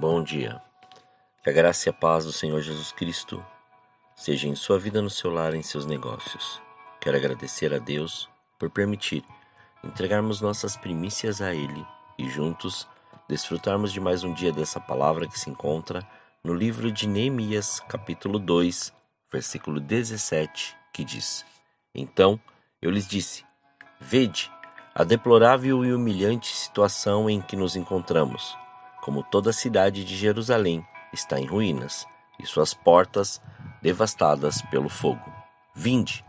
Bom dia. Que a graça e a paz do Senhor Jesus Cristo seja em sua vida, no seu lar, em seus negócios. Quero agradecer a Deus por permitir entregarmos nossas primícias a Ele e juntos desfrutarmos de mais um dia dessa palavra que se encontra no livro de Neemias, capítulo 2, versículo 17, que diz: Então eu lhes disse: Vede a deplorável e humilhante situação em que nos encontramos. Como toda a cidade de Jerusalém está em ruínas e suas portas devastadas pelo fogo. Vinde,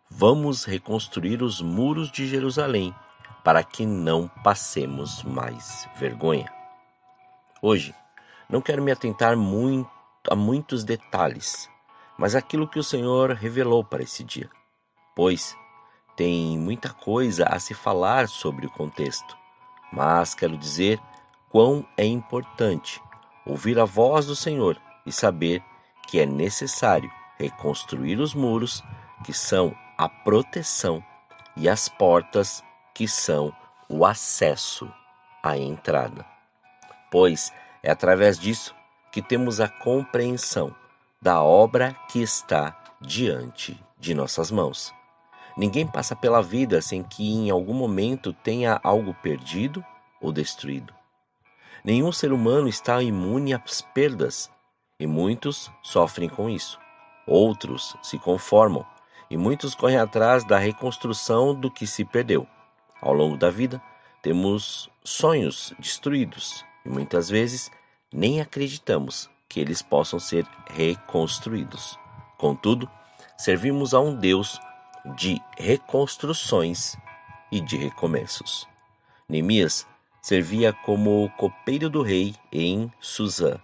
vamos reconstruir os muros de Jerusalém para que não passemos mais vergonha. Hoje, não quero me atentar a muitos detalhes, mas aquilo que o Senhor revelou para esse dia, pois tem muita coisa a se falar sobre o contexto, mas quero dizer quão é importante ouvir a voz do Senhor e saber que é necessário reconstruir os muros, que são a proteção, e as portas, que são o acesso à entrada. Pois é através disso que temos a compreensão da obra que está diante de nossas mãos. Ninguém passa pela vida sem que em algum momento tenha algo perdido ou destruído. Nenhum ser humano está imune às perdas, e muitos sofrem com isso. Outros se conformam, e muitos correm atrás da reconstrução do que se perdeu. Ao longo da vida, temos sonhos destruídos, e muitas vezes nem acreditamos que eles possam ser reconstruídos. Contudo, servimos a um Deus de reconstruções e de recomeços. Neemias servia como copeiro do rei em Suzã.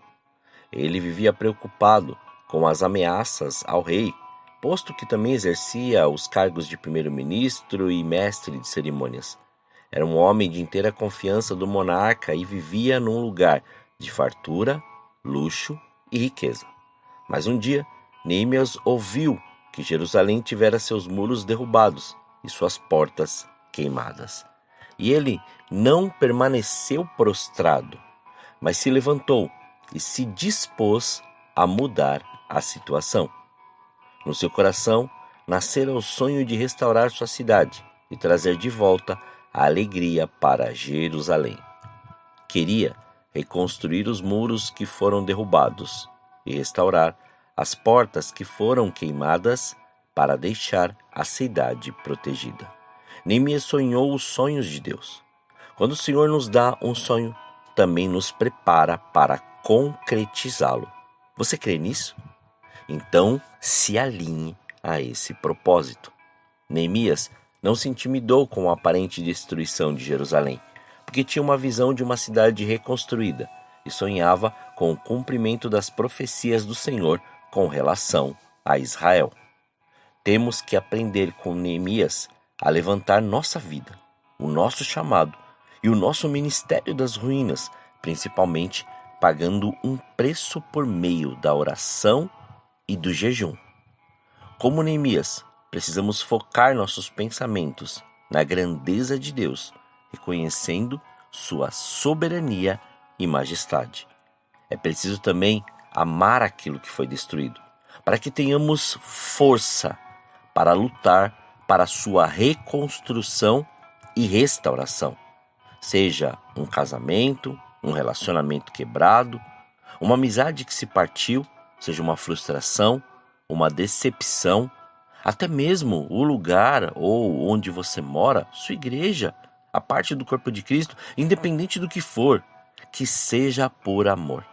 Ele vivia preocupado com as ameaças ao rei, posto que também exercia os cargos de primeiro-ministro e mestre de cerimônias. Era um homem de inteira confiança do monarca e vivia num lugar de fartura, luxo e riqueza. Mas um dia, Neemias ouviu que Jerusalém tivera seus muros derrubados e suas portas queimadas. E ele não permaneceu prostrado, mas se levantou e se dispôs a mudar a situação. No seu coração nascera o sonho de restaurar sua cidade e trazer de volta a alegria para Jerusalém. Queria reconstruir os muros que foram derrubados e restaurar as portas que foram queimadas para deixar a cidade protegida. Neemias sonhou os sonhos de Deus. Quando o Senhor nos dá um sonho, também nos prepara para concretizá-lo. Você crê nisso? Então, se alinhe a esse propósito. Neemias não se intimidou com a aparente destruição de Jerusalém, porque tinha uma visão de uma cidade reconstruída e sonhava com o cumprimento das profecias do Senhor com relação a Israel. Temos que aprender com Neemias a levantar nossa vida, o nosso chamado e o nosso ministério das ruínas, principalmente pagando um preço por meio da oração e do jejum. Como Neemias, precisamos focar nossos pensamentos na grandeza de Deus, reconhecendo sua soberania e majestade. É preciso também amar aquilo que foi destruído, para que tenhamos força para lutar para sua reconstrução e restauração. Seja um casamento, um relacionamento quebrado, uma amizade que se partiu, seja uma frustração, uma decepção, até mesmo o lugar ou onde você mora, sua igreja, a parte do corpo de Cristo, independente do que for, que seja por amor.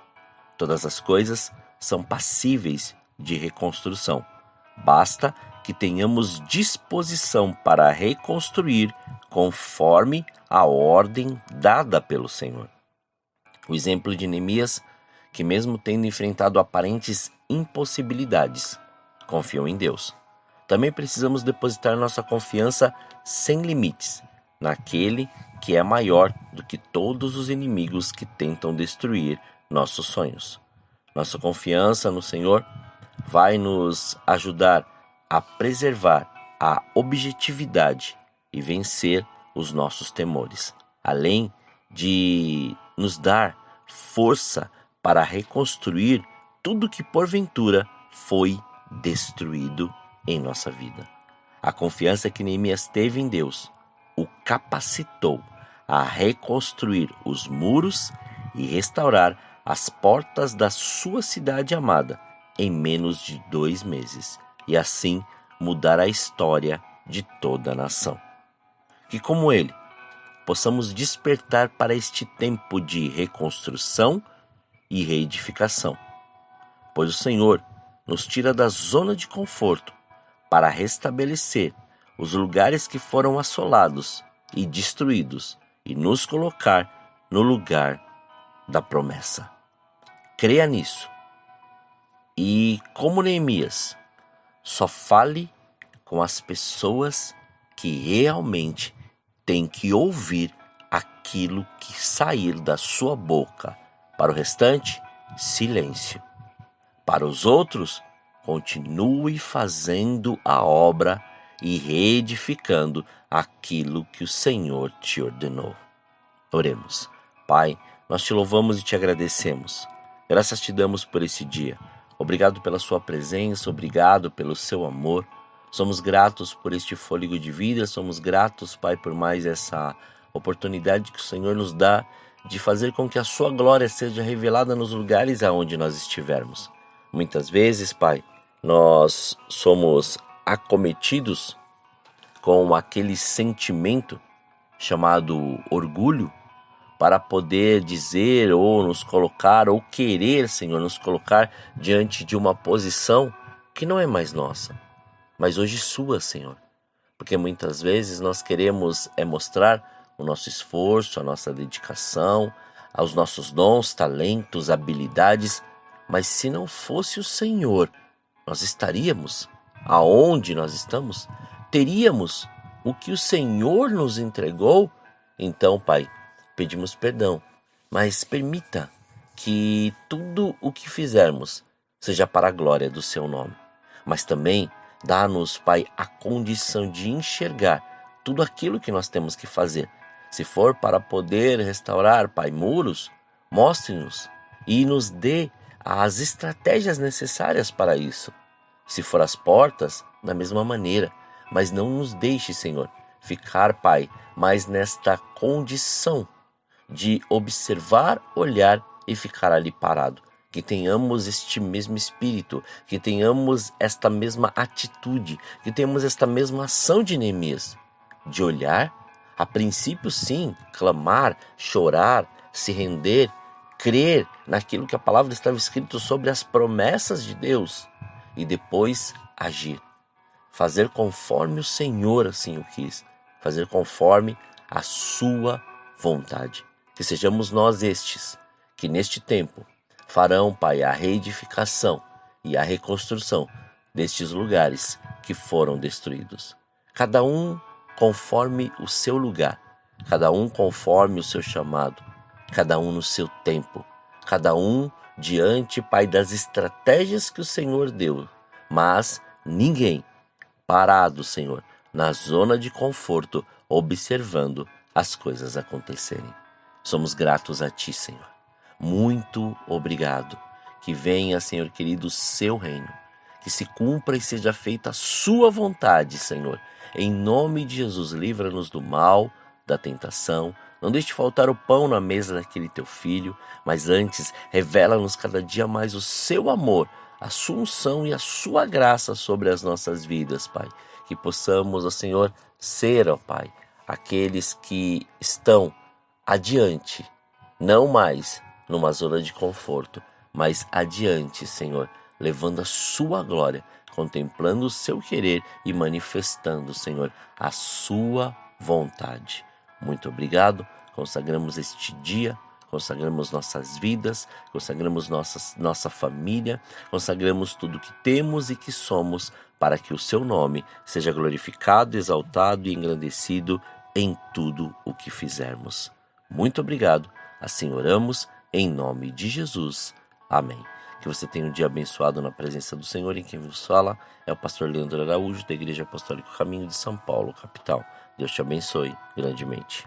Todas as coisas são passíveis de reconstrução. Basta que tenhamos disposição para reconstruir conforme a ordem dada pelo Senhor. O exemplo de Neemias, que mesmo tendo enfrentado aparentes impossibilidades, confiou em Deus. Também precisamos depositar nossa confiança sem limites naquele que é maior do que todos os inimigos que tentam destruir nossos sonhos. Nossa confiança no Senhor vai nos ajudar a preservar a objetividade e vencer os nossos temores, além de nos dar força para reconstruir tudo que porventura foi destruído em nossa vida. A confiança que Neemias teve em Deus o capacitou a reconstruir os muros e restaurar as portas da sua cidade amada em menos de 2 meses, e assim mudar a história de toda a nação. Que, como ele, possamos despertar para este tempo de reconstrução e reedificação, pois o Senhor nos tira da zona de conforto para restabelecer os lugares que foram assolados e destruídos e nos colocar no lugar da promessa. Creia nisso e, como Neemias, só fale com as pessoas que realmente têm que ouvir aquilo que sair da sua boca. Para o restante, silêncio. Para os outros, continue fazendo a obra e reedificando aquilo que o Senhor te ordenou. Oremos. Pai, nós te louvamos e te agradecemos. Graças te damos por esse dia. Obrigado pela sua presença, obrigado pelo seu amor. Somos gratos por este fôlego de vida, somos gratos, Pai, por mais essa oportunidade que o Senhor nos dá de fazer com que a sua glória seja revelada nos lugares aonde nós estivermos. Muitas vezes, Pai, nós somos acometidos com aquele sentimento chamado orgulho para poder dizer ou nos colocar, ou querer, Senhor, nos colocar diante de uma posição que não é mais nossa, mas hoje sua, Senhor. Porque muitas vezes nós queremos mostrar o nosso esforço, a nossa dedicação, aos nossos dons, talentos, habilidades, mas se não fosse o Senhor, nós estaríamos aonde nós estamos? Teríamos o que o Senhor nos entregou? Então, Pai, pedimos perdão, mas permita que tudo o que fizermos seja para a glória do seu nome. Mas também dá-nos, Pai, a condição de enxergar tudo aquilo que nós temos que fazer. Se for para poder restaurar, Pai, muros, mostre-nos e nos dê as estratégias necessárias para isso. Se for as portas, da mesma maneira, mas não nos deixe, Senhor, ficar, Pai, mais nesta condição de observar, olhar e ficar ali parado. Que tenhamos este mesmo espírito, que tenhamos esta mesma atitude, que tenhamos esta mesma ação de Neemias, de olhar, a princípio sim, clamar, chorar, se render, crer naquilo que a palavra estava escrito sobre as promessas de Deus e depois agir. Fazer conforme o Senhor assim o quis, fazer conforme a sua vontade. Que sejamos nós estes, que neste tempo farão, Pai, a reedificação e a reconstrução destes lugares que foram destruídos. Cada um conforme o seu lugar, cada um conforme o seu chamado, cada um no seu tempo, cada um diante, Pai, das estratégias que o Senhor deu, mas ninguém parado, Senhor, na zona de conforto, observando as coisas acontecerem. Somos gratos a Ti, Senhor. Muito obrigado. Que venha, Senhor querido, o seu reino. Que se cumpra e seja feita a sua vontade, Senhor. Em nome de Jesus, livra-nos do mal, da tentação. Não deixe faltar o pão na mesa daquele teu filho, mas antes revela-nos cada dia mais o seu amor, a sua unção e a sua graça sobre as nossas vidas, Pai. Que possamos, ó Senhor, ser, ó Pai, aqueles que estão adiante, não mais numa zona de conforto, mas adiante, Senhor, levando a sua glória, contemplando o seu querer e manifestando, Senhor, a sua vontade. Muito obrigado, consagramos este dia, consagramos nossas vidas, consagramos nossa família, consagramos tudo que temos e que somos, para que o seu nome seja glorificado, exaltado e engrandecido em tudo o que fizermos. Muito obrigado, assim oramos, em nome de Jesus. Amém. Que você tenha um dia abençoado na presença do Senhor. E quem vos fala é o pastor Leandro Araújo, da Igreja Apostólica Caminho de São Paulo, capital. Deus te abençoe grandemente.